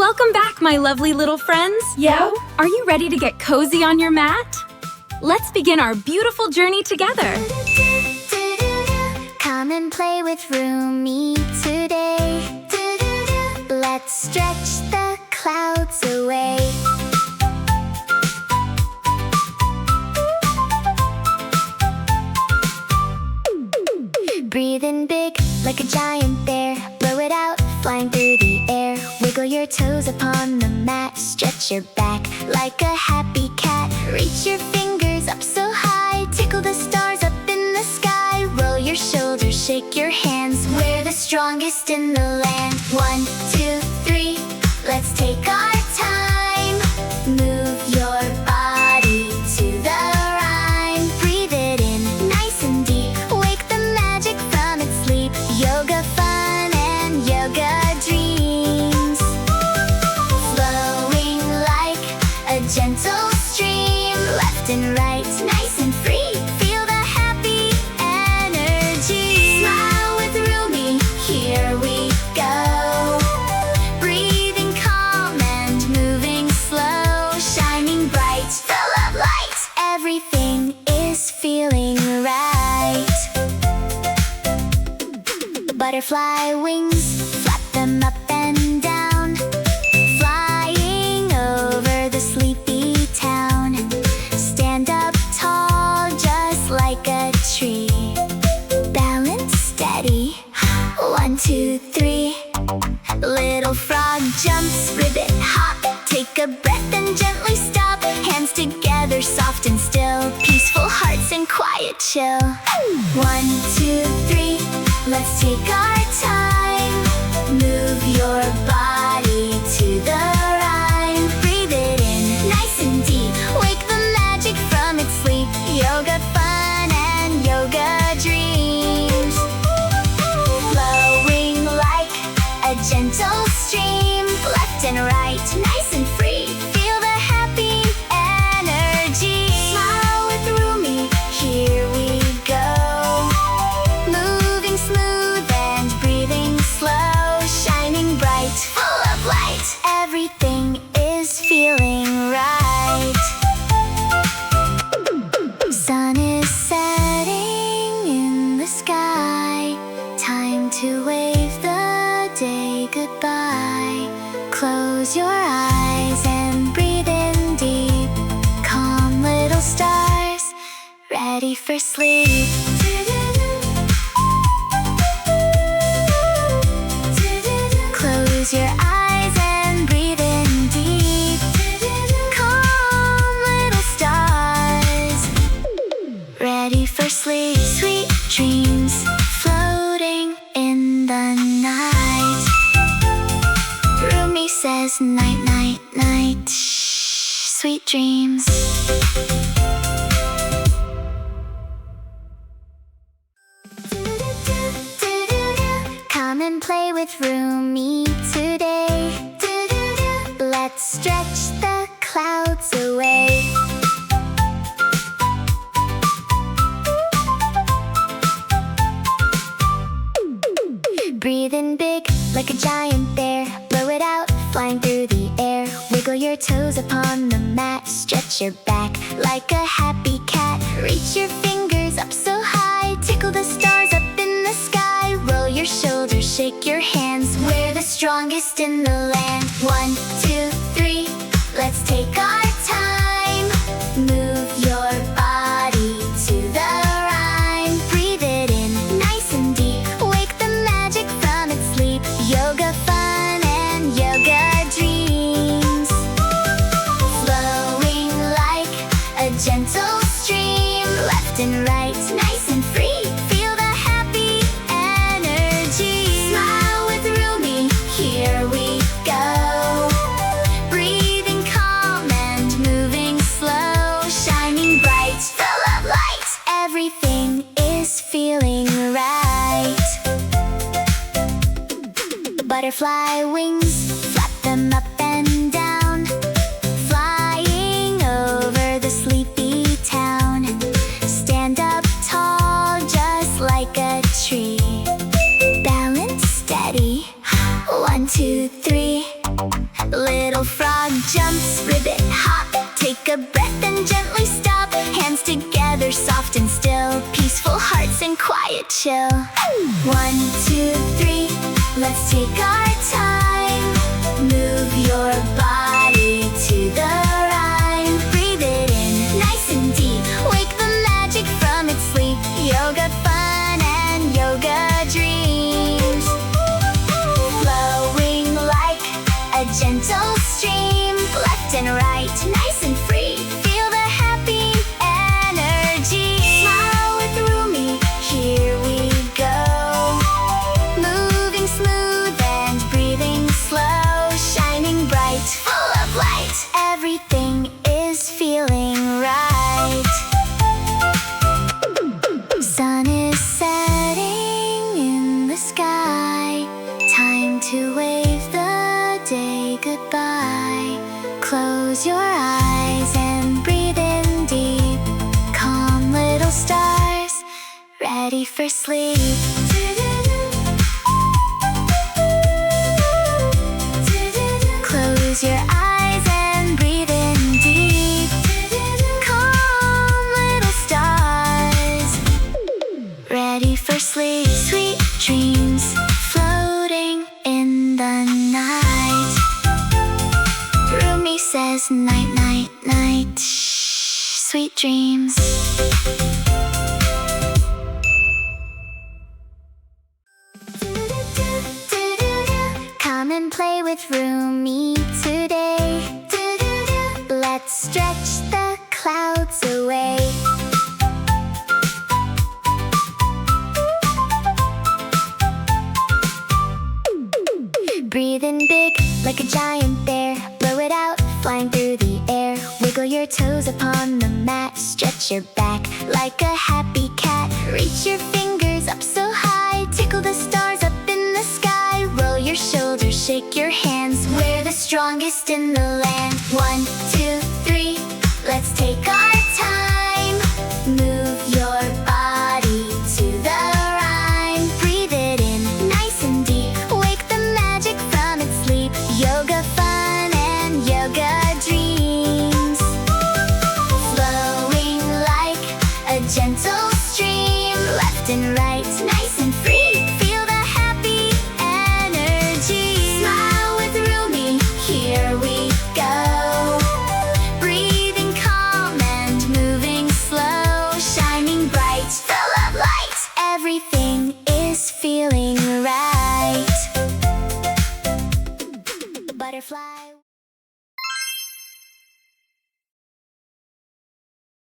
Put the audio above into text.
Welcome back, my lovely little friends. Yeah? Are you ready to get cozy on your mat? Let's begin our beautiful journey together. Come and play with Rumi today. Let's stretch the clouds away. Breathe in big like a giant bear. Blow it out, flying through the air. Wiggle your toes upon the mat. Stretch your back like a happy cat. Reach your fingers up so high. Tickle the stars up in the sky. Roll your shoulders, shake your hands. We're the strongest in the land. 1, 2, 3, let's take our time. Move your body to the rhyme. Breathe it in, nice and deep. Wake the magic from its sleep. Yoga fun and yoga dreams. Flowing like a gentle stream. Left and right, nice and free. Feel the happy energy. Smile with Rumi, here we go. Breathing calm and moving slow. Shining bright, full of light. Everything is feeling right. Butterfly wings, flap them up and down. Flying over the sleepy town. Stand up tall, just like a tree. Balance steady. 1, 2, 3. Little frog jumps, ribbit hop. Take a breath and gently stop. Hands together, soft and still. Peaceful hearts and quiet chill. 1, 2, 3. Let's take our time. Move your body to the rhyme. Breathe it in, nice and deep. Wake the magic from its sleep. Yoga fun and yoga dreams. Flowing like a gentle stream. Left and right, nice and free. Feel the happy energy. Smile with Rumi, here we go. Moving smooth and breathing slow. Shining bright, full of light. Everything is feeling right. Sun is setting in the sky. Time to wave the day goodbye. Close your eyes and breathe in deep. Calm little stars, ready for sleep. Close your eyes and breathe in deep. Calm little stars, ready for sleep. Sweet dreams floating in the night. Rumi says night, night, night. Shh, sweet dreams. Come and play with Rumi today. Let's stretch the clouds away. Breathe in big like a giant bear. Blow it out, flying through the air. Wiggle your toes upon the mat. Stretch your back like a happy cat. Reach your fingers up so high. Tickle the stars up in the sky. Roll your shoulders, shake your hands. We're the strongest in the land. 1, 2, 3, let's take our time. Move your body to the rhyme. Breathe it in, nice and deep. Wake the magic from its sleep. Yoga fun and yoga dreams. Flowing like a gentle stream. Left and right, nice and free. Feel the happy energy. Smile with Rumi, here we go. Breathing calm and moving slow. Shining bright, full of light. Everything is feeling right. Butterfly wings, flap them up and down. Flying over the sleepy town. Stand up tall, just like a tree. Balance steady. 1, 2, 3. chill. 1, 2, 3, let's take our time. Move your body to the rhyme. Breathe it in, nice and deep. Wake the magic from its sleep. Yoga fun and yoga dreams. Flowing like a gentle stream. Left and right, nice and free. Feel the happy energy. Smile with Rumi, here we go. Moving smooth and breathing slow. Shining bright, full of light. Everything is feeling right. Sun is setting in the sky. Time to wave the day goodbye. Close your eyes and breathe in deep. Calm little stars, ready for sleep. Close your eyes and breathe in deep. Calm little stars, ready for sleep. Sweet dreams floating in the night. Rumi says night, night, night. Shh, sweet dreams. Come and play with Rumi today. Let's stretch the clouds away. Breathe in big, like a giant bear. Blow it out, flying through the air. Wiggle your toes upon the mat. Stretch your back like a happy cat. Reach your fingers up so high. Tickle the stars up in the sky. Roll your shoulders, shake your hands. We're the strongest in the land. 1, 2, 3, let's take our time. Move your body to the rhyme. Breathe it in, nice and deep. Wake the magic from its sleep. Yoga fun and yoga dreams. Flowing like a gentle stream. Left and right, nice and free. Feel the happy energy. Smile with Rumi, here we go. Breathing calm and moving slow. Shining bright, full of light. Everything is feeling right. Butterfly.